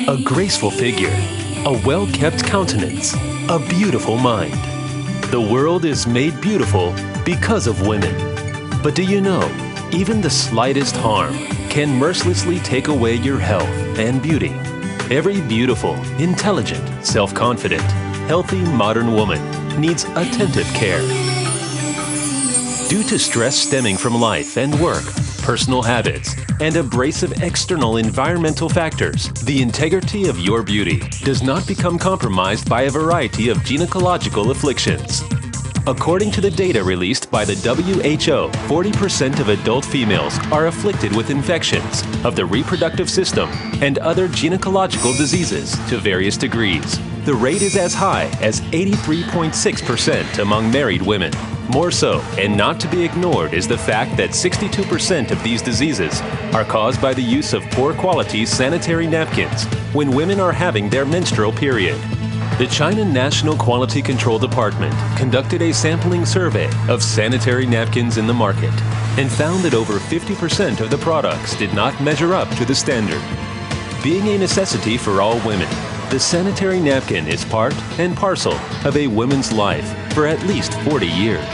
A graceful figure, a well-kept countenance, a beautiful mind. The world is made beautiful because of women. But do you know, even the slightest harm can mercilessly take away your health and beauty. Every beautiful, intelligent, self-confident, healthy modern woman needs attentive care. Due to stress stemming from life and work, personal habits, and abrasive external environmental factors, the integrity of your beauty does not become compromised by a variety of gynecological afflictions. According to the data released by the WHO, 40% of adult females are afflicted with infections of the reproductive system and other gynecological diseases to various degrees. The rate is as high as 83.6% among married women. More so, and not to be ignored, is the fact that 62% of these diseases are caused by the use of poor quality sanitary napkins when women are having their menstrual period. The China National Quality Control Department conducted a sampling survey of sanitary napkins in the market and found that over 50% of the products did not measure up to the standard. Being a necessity for all women, the sanitary napkin is part and parcel of a woman's life for at least 40 years.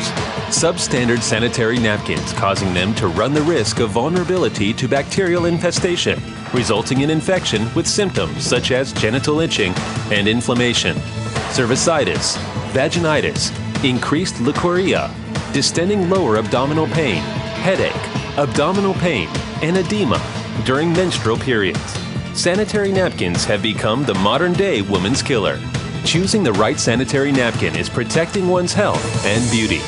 Substandard sanitary napkins causing them to run the risk of vulnerability to bacterial infestation, resulting in infection with symptoms such as genital itching and inflammation, cervicitis, vaginitis, increased leukorrhea, distending lower abdominal pain, headache, abdominal pain, and edema during menstrual periods. Sanitary napkins have become the modern-day woman's killer. Choosing the right sanitary napkin is protecting one's health and beauty.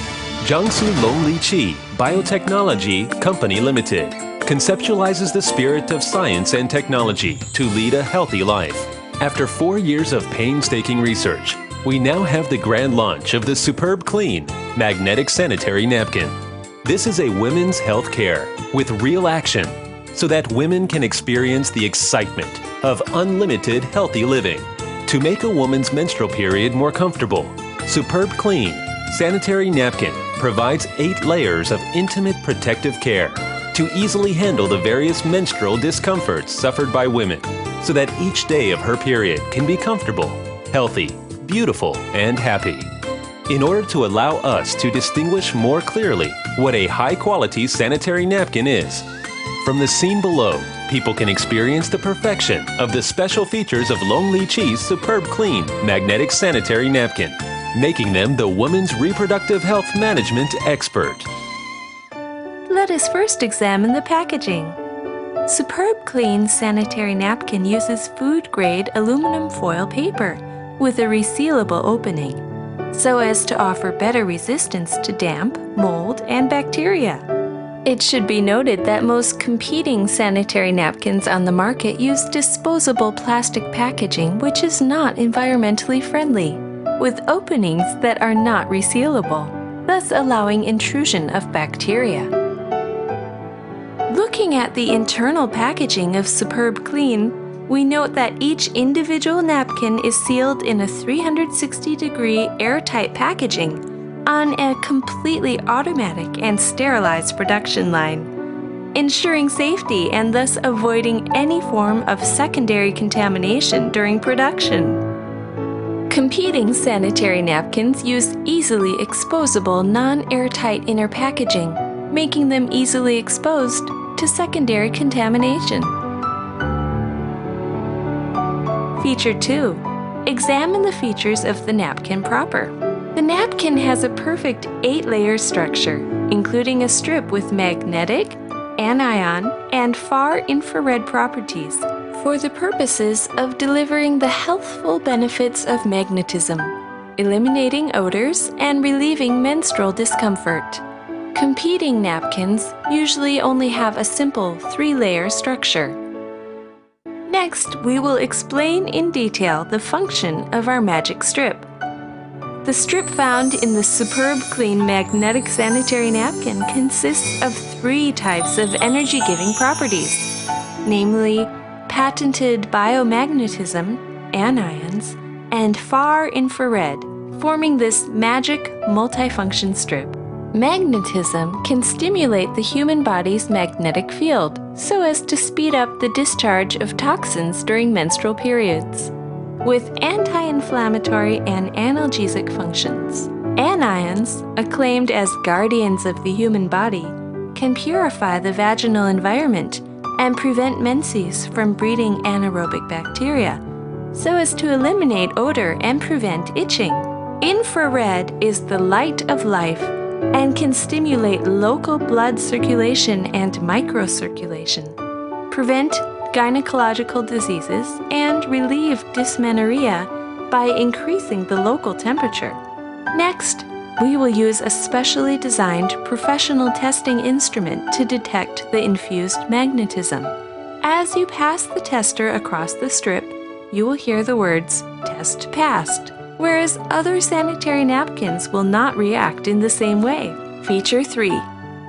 Jiangsu Longley Chi Biotechnology Company Limited conceptualizes the spirit of science and technology to lead a healthy life. After 4 years of painstaking research, we now have the grand launch of the SuperbKlean Magnetic Sanitary Napkin. This is a women's health care with real action, so that women can experience the excitement of unlimited healthy living. To make a woman's menstrual period more comfortable, SuperbKlean Sanitary Napkin provides 8 layers of intimate protective care to easily handle the various menstrual discomforts suffered by women, so that each day of her period can be comfortable, healthy, beautiful, and happy. In order to allow us to distinguish more clearly what a high-quality sanitary napkin is, from the scene below, people can experience the perfection of the special features of Longley Chi's SuperbKlean Magnetic Sanitary Napkin, making them the woman's reproductive health management expert. Let us first examine the packaging. SuperbKlean Sanitary Napkin uses food-grade aluminum foil paper with a resealable opening, so as to offer better resistance to damp, mold, and bacteria. It should be noted that most competing sanitary napkins on the market use disposable plastic packaging, which is not environmentally friendly, with openings that are not resealable, thus allowing intrusion of bacteria. Looking at the internal packaging of SuperbKlean, we note that each individual napkin is sealed in a 360-degree airtight packaging on a completely automatic and sterilized production line, ensuring safety and thus avoiding any form of secondary contamination during production. Competing sanitary napkins use easily exposable non-airtight inner packaging, making them easily exposed to secondary contamination. Feature 2. Examine the features of the napkin proper. The napkin has a perfect 8-layer structure, including a strip with magnetic, anion, and far-infrared properties for the purposes of delivering the healthful benefits of magnetism, eliminating odors, and relieving menstrual discomfort. Competing napkins usually only have a simple 3-layer structure. Next, we will explain in detail the function of our magic strip. The strip found in the SuperbKlean Magnetic Sanitary Napkin consists of 3 types of energy-giving properties, namely patented biomagnetism, anions, and far-infrared, forming this magic multifunction strip. Magnetism can stimulate the human body's magnetic field, so as to speed up the discharge of toxins during menstrual periods. With anti-inflammatory and analgesic functions, anions, acclaimed as guardians of the human body, can purify the vaginal environment and prevent menses from breeding anaerobic bacteria, so as to eliminate odor and prevent itching. Infrared is the light of life and can stimulate local blood circulation and microcirculation, prevent gynecological diseases, and relieve dysmenorrhea by increasing the local temperature. Next, we will use a specially designed professional testing instrument to detect the infused magnetism. As you pass the tester across the strip, you will hear the words, "Test passed," whereas other sanitary napkins will not react in the same way. Feature 3.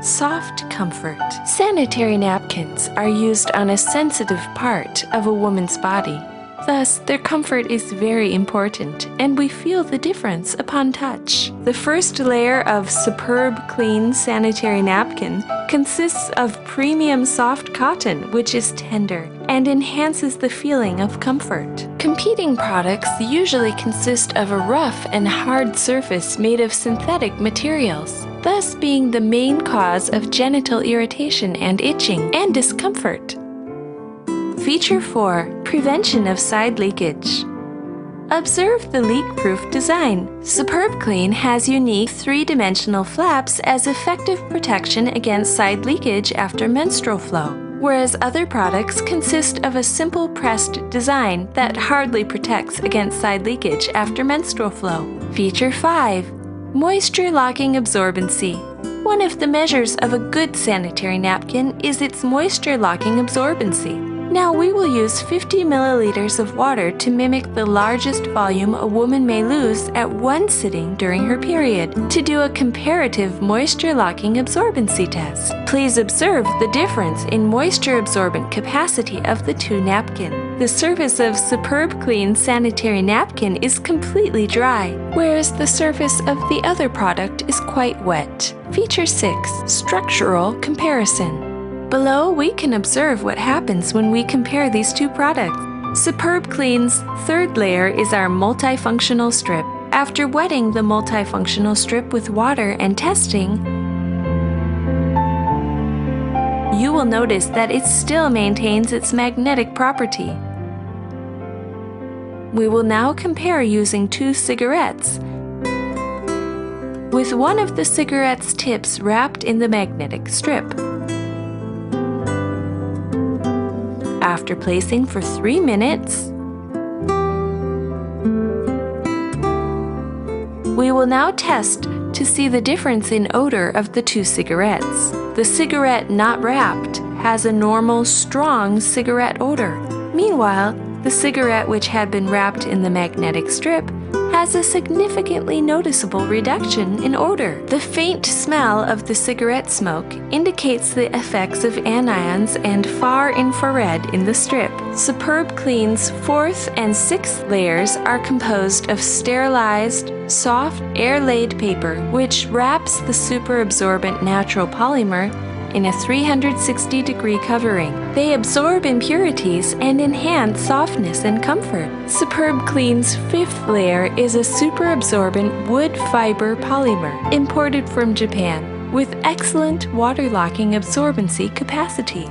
Soft comfort. Sanitary napkins are used on a sensitive part of a woman's body. Thus, their comfort is very important, and we feel the difference upon touch. The first layer of SuperbKlean sanitary napkin consists of premium soft cotton, which is tender and enhances the feeling of comfort. Competing products usually consist of a rough and hard surface made of synthetic materials, thus being the main cause of genital irritation and itching and discomfort. Feature 4. Prevention of side leakage. Observe the leak-proof design. SuperbKlean has unique three-dimensional flaps as effective protection against side leakage after menstrual flow, whereas other products consist of a simple pressed design that hardly protects against side leakage after menstrual flow. Feature 5. Moisture-locking absorbency. One of the measures of a good sanitary napkin is its moisture-locking absorbency. Now we will use 50 milliliters of water to mimic the largest volume a woman may lose at one sitting during her period to do a comparative moisture-locking absorbency test. Please observe the difference in moisture-absorbent capacity of the two napkins. The surface of SuperbKlean sanitary napkin is completely dry, whereas the surface of the other product is quite wet. Feature 6. Structural comparison. Below, we can observe what happens when we compare these two products. SuperbKlean's third layer is our multifunctional strip. After wetting the multifunctional strip with water and testing, you will notice that it still maintains its magnetic property. We will now compare using two cigarettes, with one of the cigarette's tips wrapped in the magnetic strip. After placing for 3 minutes, we will now test to see the difference in odor of the two cigarettes. The cigarette not wrapped has a normal, strong cigarette odor. Meanwhile, the cigarette which had been wrapped in the magnetic strip has a significantly noticeable reduction in odor. The faint smell of the cigarette smoke indicates the effects of anions and far infrared in the strip. SuperbKlean's fourth and sixth layers are composed of sterilized, soft, air-laid paper, which wraps the super-absorbent natural polymer in a 360-degree covering. They absorb impurities and enhance softness and comfort. SuperbKlean's fifth layer is a super-absorbent wood fiber polymer imported from Japan with excellent water-locking absorbency capacity.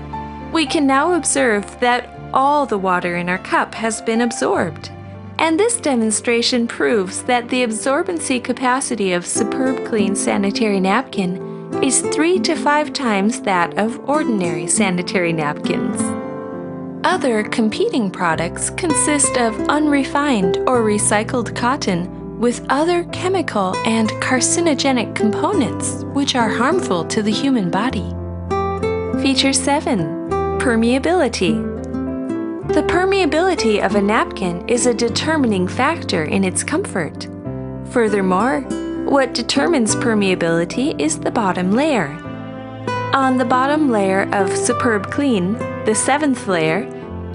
We can now observe that all the water in our cup has been absorbed. And this demonstration proves that the absorbency capacity of SuperbKlean sanitary napkin is 3 to 5 times that of ordinary sanitary napkins. Other competing products consist of unrefined or recycled cotton with other chemical and carcinogenic components which are harmful to the human body. Feature 7. Permeability. The permeability of a napkin is a determining factor in its comfort. Furthermore, what determines permeability is the bottom layer. On the bottom layer of SuperbKlean, the seventh layer,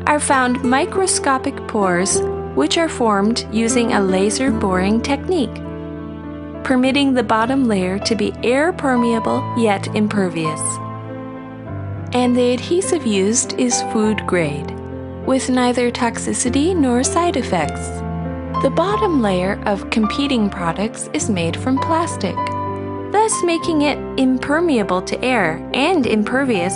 are found microscopic pores which are formed using a laser boring technique, permitting the bottom layer to be air permeable yet impervious. and the adhesive used is food grade, with neither toxicity nor side effects. The bottom layer of competing products is made from plastic, thus making it impermeable to air and impervious,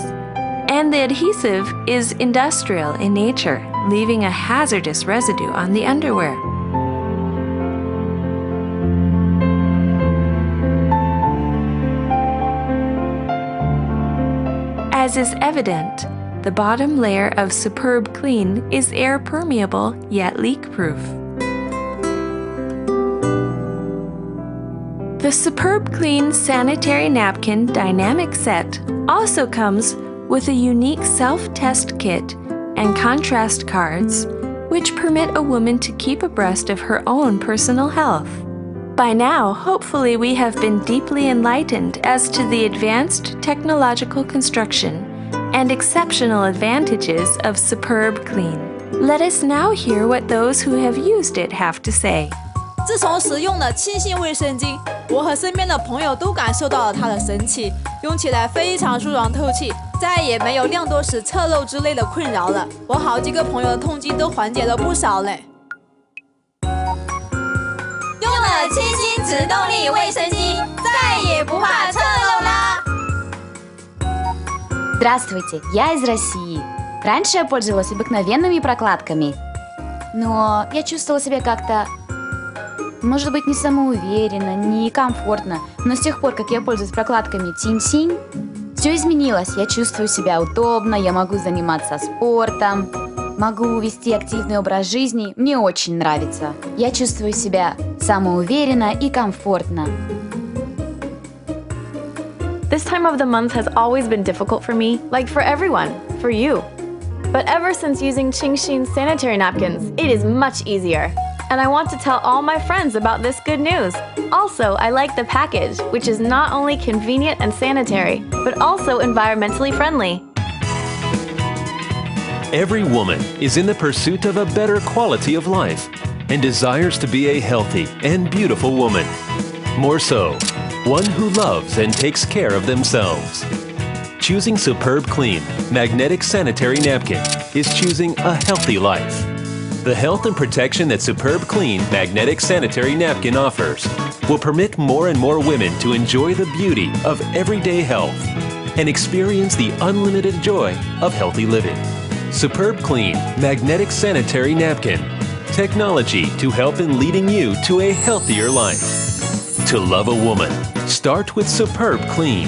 and the adhesive is industrial in nature, leaving a hazardous residue on the underwear. As is evident, the bottom layer of SuperbKlean is air permeable yet leak-proof. The SuperbKlean Sanitary Napkin Dynamic Set also comes with a unique self-test kit and contrast cards, which permit a woman to keep abreast of her own personal health. By now, hopefully we have been deeply enlightened as to the advanced technological construction and exceptional advantages of SuperbKlean. Let us now hear what those who have used it have to say. 自从使用了清新卫生巾，我和身边的朋友都感受到了它的神奇，用起来非常舒爽透气，再也没有量多时侧漏之类的困扰了。我好几个朋友的痛经都缓解了不少嘞。用了清新直动力卫生巾，再也不怕侧漏啦！ Здравствуйте, я из России. Раньше я пользовалась обыкновенными прокладками, но я чувствовала себя как-то, может быть, не самоуверенно, не комфортно. Но с тех пор, как я пользуюсь прокладками Тинь-Синь, все изменилось. Я чувствую себя удобно, я могу заниматься спортом, могу вести активный образ жизни. Мне очень нравится. Я чувствую себя самоуверенно и комфортно. This time of the month has always been difficult for me, like for everyone, for you. But ever since using Qingxin sanitary napkins, it is much easier. And I want to tell all my friends about this good news. Also, I like the package, which is not only convenient and sanitary, but also environmentally friendly. Every woman is in the pursuit of a better quality of life and desires to be a healthy and beautiful woman. More so, one who loves and takes care of themselves. Choosing SuperbKlean Magnetic Sanitary Napkin is choosing a healthy life. The health and protection that SuperbKlean Magnetic Sanitary Napkin offers will permit more and more women to enjoy the beauty of everyday health and experience the unlimited joy of healthy living. SuperbKlean Magnetic Sanitary Napkin. Technology to help in leading you to a healthier life. To love a woman, start with SuperbKlean.